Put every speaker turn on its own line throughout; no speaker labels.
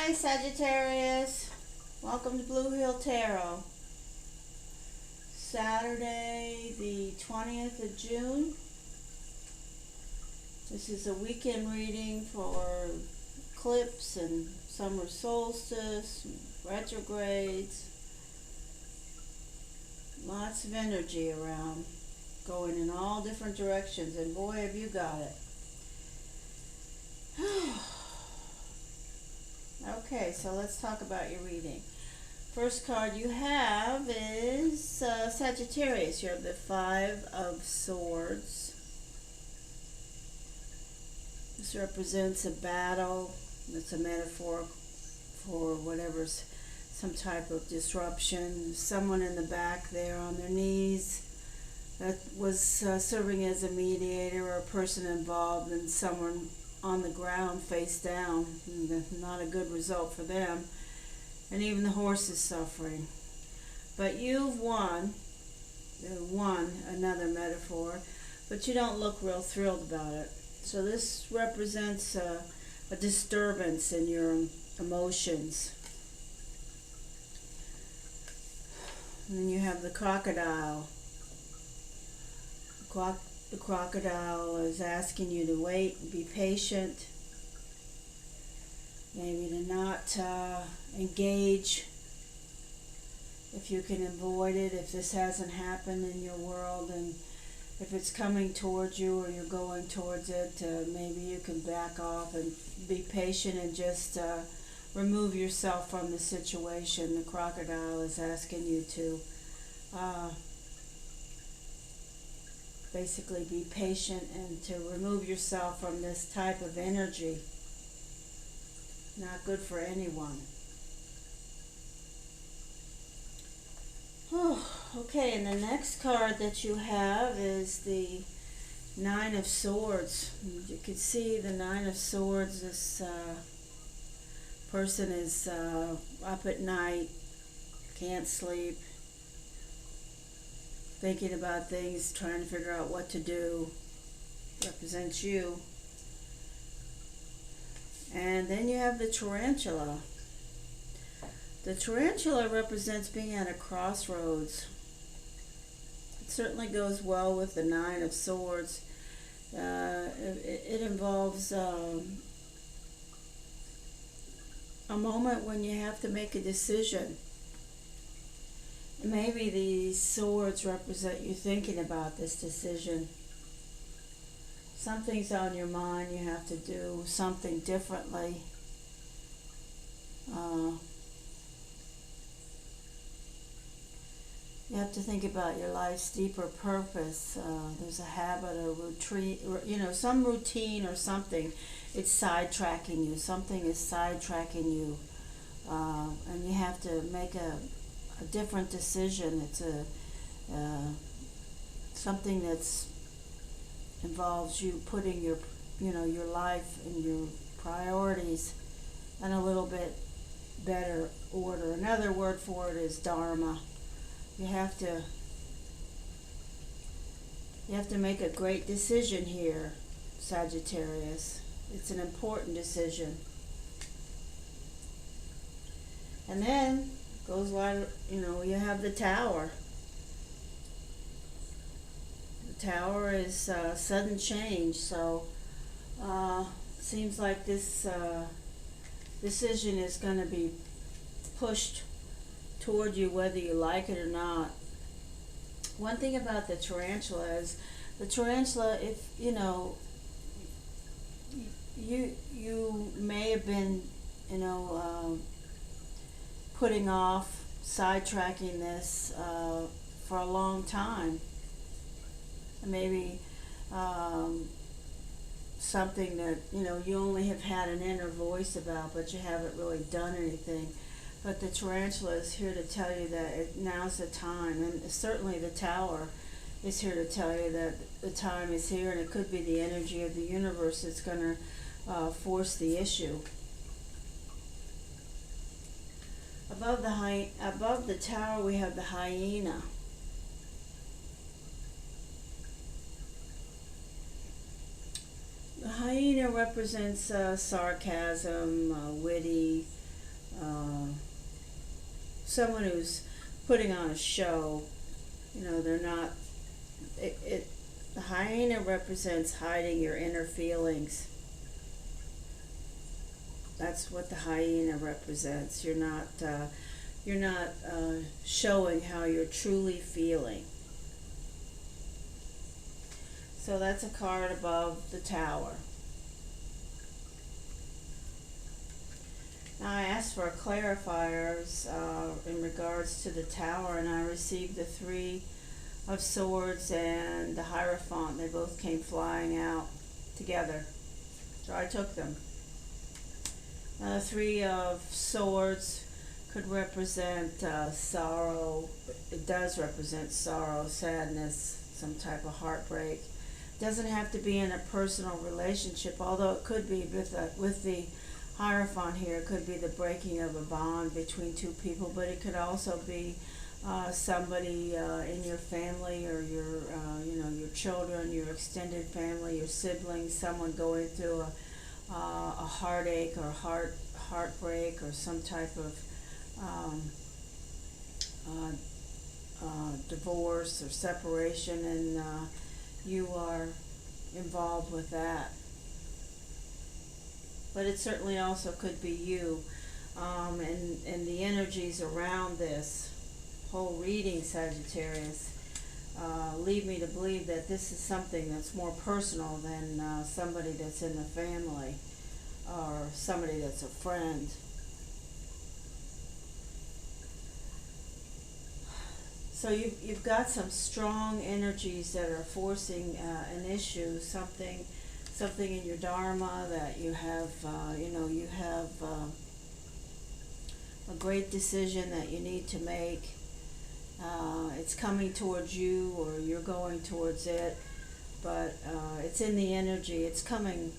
Hi Sagittarius, welcome to Blue Hill Tarot. Saturday the 20th of June. This is a weekend reading for eclipse and summer solstice, retrogrades. Lots of energy around, going in all different directions, and boy have you got it. Okay, so let's talk about your reading. First card you have is Sagittarius. You have the Five of Swords. This represents a battle. It's a metaphor for whatever's some type of disruption. Someone in the back there on their knees that was serving as a mediator, or a person involved, and someone on the ground face down. Not a good result for them, and even the horse is suffering. But you've won another metaphor, but you don't look real thrilled about it. So this represents a disturbance in your emotions. And then you have the crocodile. The crocodile is asking you to wait and be patient, maybe to not engage if you can avoid it, if this hasn't happened in your world, and if it's coming towards you or you're going towards it, maybe you can back off and be patient and just remove yourself from the situation. The crocodile is asking you to basically be patient and to remove yourself from this type of energy. Not good for anyone. Okay, and the next card that you have is the Nine of Swords. You can see the Nine of Swords. This person is up at night, can't sleep, thinking about things, trying to figure out what to do. Represents you. And then you have the tarantula. The tarantula represents being at a crossroads. It certainly goes well with the Nine of Swords. It involves a moment when you have to make a decision. Maybe these swords represent you thinking about this decision. Something's on your mind, you have to do something differently. You have to think about your life's deeper purpose. There's a habit, a routine, some routine or something. It's sidetracking you. Something is sidetracking you. And you have to make a different decision. It's something that's involves you putting your life and your priorities in a little bit better order. Another word for it is dharma. You have to make a great decision here, Sagittarius. It's an important decision. And then goes like, you have the Tower. The Tower is sudden change, so seems like this decision is going to be pushed toward you whether you like it or not. One thing about the tarantula is, the tarantula, if you may have been putting off, sidetracking this for a long time. Maybe something that you only have had an inner voice about, but you haven't really done anything. But the tarantula is here to tell you that now's the time, and certainly the Tower is here to tell you that the time is here, and it could be the energy of the universe that's going to force the issue. Above the Tower, we have the hyena. The hyena represents sarcasm, witty, someone who's putting on a show. You know, they're not, the hyena represents hiding your inner feelings. That's what the hyena represents. You're not showing how you're truly feeling. So that's a card above the Tower. Now I asked for clarifiers in regards to the Tower, and I received the Three of Swords and the Hierophant. They both came flying out together, so I took them. Now the Three of Swords could represent sorrow. It does represent sorrow, sadness, some type of heartbreak. It doesn't have to be in a personal relationship, although it could be with the Hierophant here. It could be the breaking of a bond between two people, but it could also be somebody in your family, or your your children, your extended family, your siblings, someone going through a heartache or heartbreak, or some type of divorce or separation, and you are involved with that. But it certainly also could be you, and the energies around this whole reading, Sagittarius, lead me to believe that this is something that's more personal than somebody that's in the family or somebody that's a friend. So you've got some strong energies that are forcing an issue, something in your dharma that you have, you have a great decision that you need to make. It's coming towards you, or you're going towards it, but it's in the energy. It's coming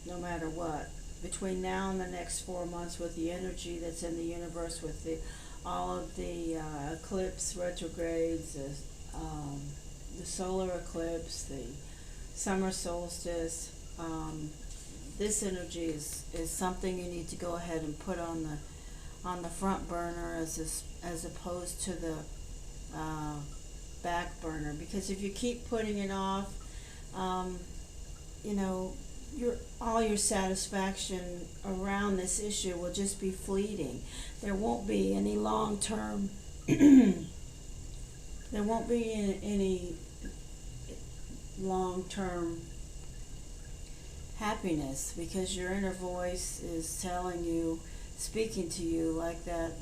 no matter what. Between now and the next 4 months, with the energy that's in the universe, with all of the eclipse retrogrades, the solar eclipse, the summer solstice, this energy is something you need to go ahead and put on the front burner as opposed to the back burner. Because if you keep putting it off, all your satisfaction around this issue will just be fleeting. There won't be any long-term there won't be any long-term happiness, because your inner voice is telling you, speaking to you like that.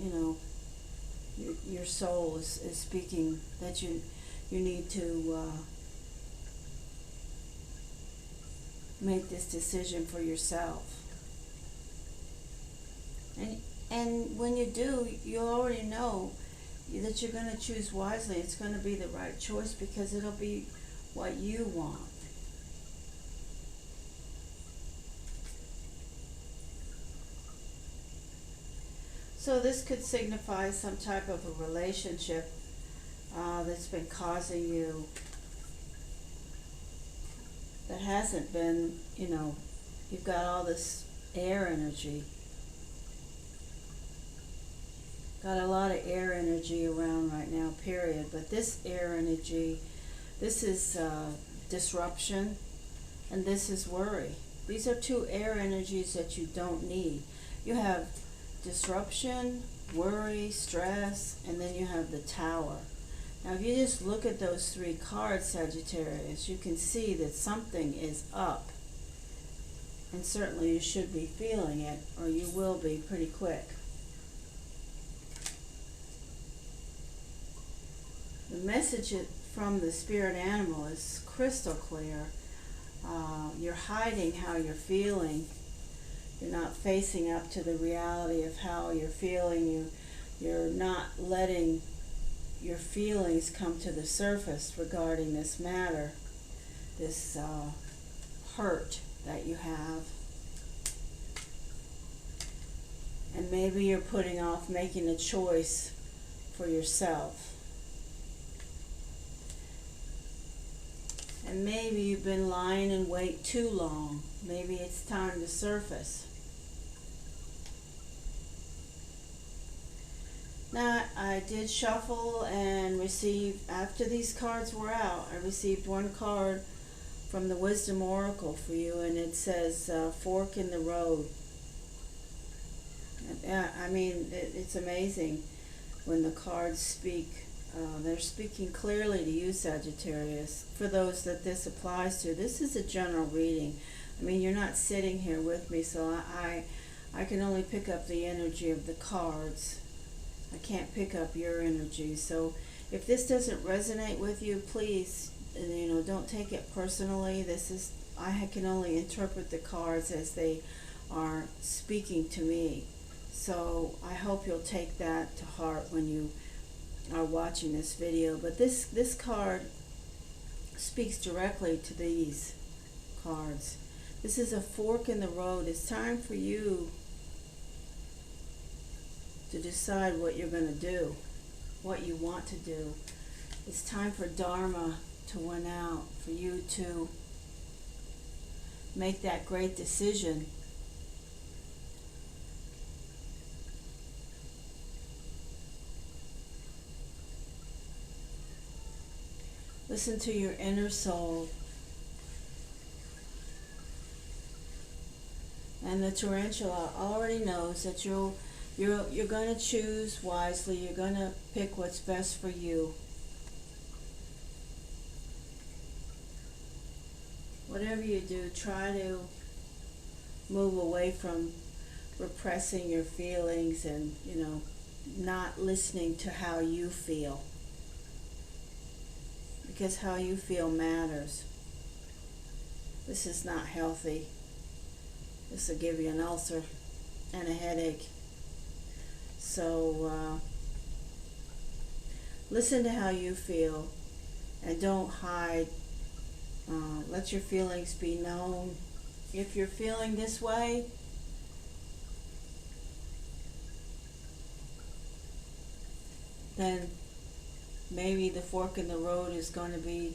Your soul is speaking that you need to make this decision for yourself. And when you do, you already know that you're going to choose wisely. It's going to be the right choice, because it'll be what you want. So this could signify some type of a relationship that's been causing you, that hasn't been, you've got all this air energy. Got a lot of air energy around right now, period. But this air energy, this is disruption, and this is worry. These are two air energies that you don't need. You have disruption, worry, stress, and then you have the Tower. Now if you just look at those three cards, Sagittarius, you can see that something is up. And certainly you should be feeling it, or you will be pretty quick. The message from the spirit animal is crystal clear. You're hiding how you're feeling. You're not facing up to the reality of how you're feeling. You're not letting your feelings come to the surface regarding this matter, this hurt that you have. And maybe you're putting off making a choice for yourself. And maybe you've been lying in wait too long. Maybe it's time to surface. Now, I did shuffle and receive, after these cards were out, I received one card from the Wisdom Oracle for you, and it says fork in the road. I mean, it's amazing when the cards speak. They're speaking clearly to you, Sagittarius. For those that this applies to, this is a general reading. I mean, you're not sitting here with me, so I can only pick up the energy of the cards. I can't pick up your energy. So if this doesn't resonate with you, please, don't take it personally. I can only interpret the cards as they are speaking to me. So I hope you'll take that to heart when you are watching this video. But this card speaks directly to these cards. This is a fork in the road. It's time for you to decide what you're going to do, what you want to do. It's time for Dharma to win out, for you to make that great decision. Listen to your inner soul. And the tarantula already knows that you're going to choose wisely. You're going to pick what's best for you. Whatever you do, try to move away from repressing your feelings and, not listening to how you feel. Because how you feel matters. This is not healthy. This will give you an ulcer and a headache. So listen to how you feel and don't hide. Let your feelings be known. If you're feeling this way, then maybe the fork in the road is going to be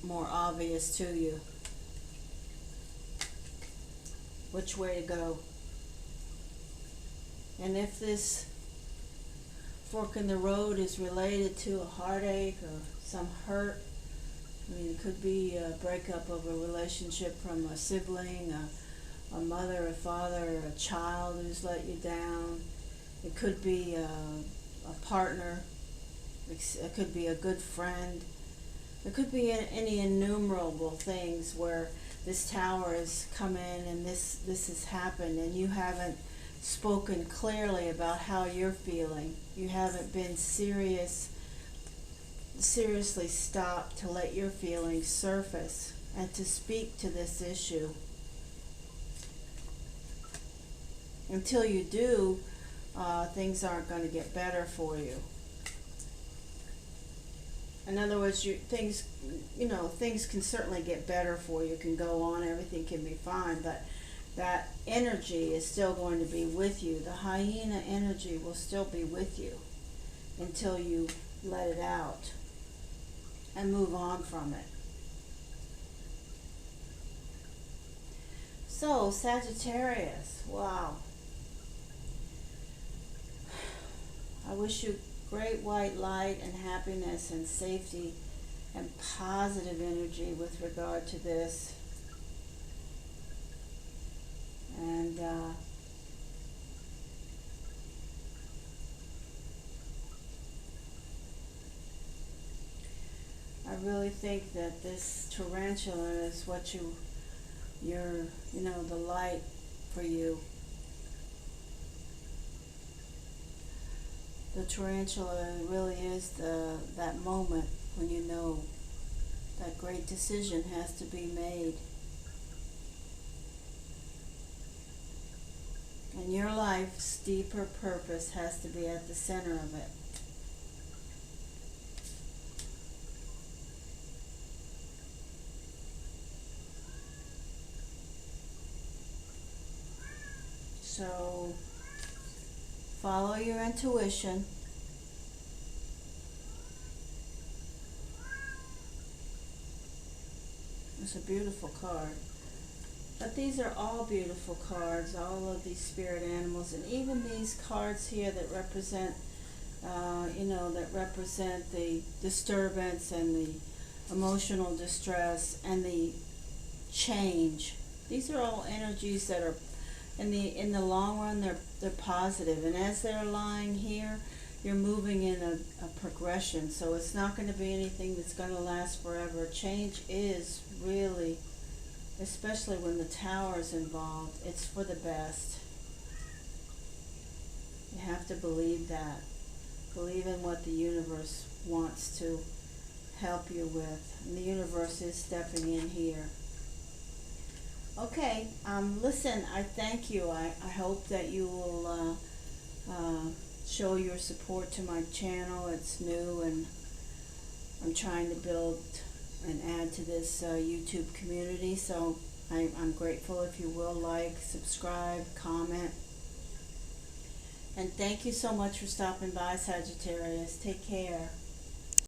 more obvious to you. Which way to go. And if this fork in the road is related to a heartache or some hurt, I mean, it could be a breakup of a relationship from a sibling, a mother, a father, a child who's let you down. It could be a partner. It could be a good friend. It could be any innumerable things where this tower has come in and this has happened and you haven't spoken clearly about how you're feeling. You haven't been seriously stopped to let your feelings surface and to speak to this issue. Until you do, things aren't going to get better for you. In other words, things can certainly get better for you. Can go on, everything can be fine, but that energy is still going to be with you. The hyena energy will still be with you until you let it out and move on from it. So, Sagittarius, wow. I wish you great white light and happiness and safety and positive energy with regard to this. And I really think that this tarantula is what you're the light for you. The tarantula really is that moment when you know that great decision has to be made. And your life's deeper purpose has to be at the center of it. So follow your intuition. It's a beautiful card. But these are all beautiful cards, all of these spirit animals, and even these cards here that represent, that represent the disturbance and the emotional distress and the change. These are all energies that are, in the long run, they're positive. And as they're lying here, you're moving in a progression. So it's not going to be anything that's going to last forever. Change is really, especially when the tower is involved, it's for the best. You have to believe that. Believe in what the universe wants to help you with. And the universe is stepping in here. Okay, listen, I thank you. I hope that you will show your support to my channel. It's new, and I'm trying to build and add to this YouTube community. So I'm grateful if you will like, subscribe, comment. And thank you so much for stopping by, Sagittarius. Take care.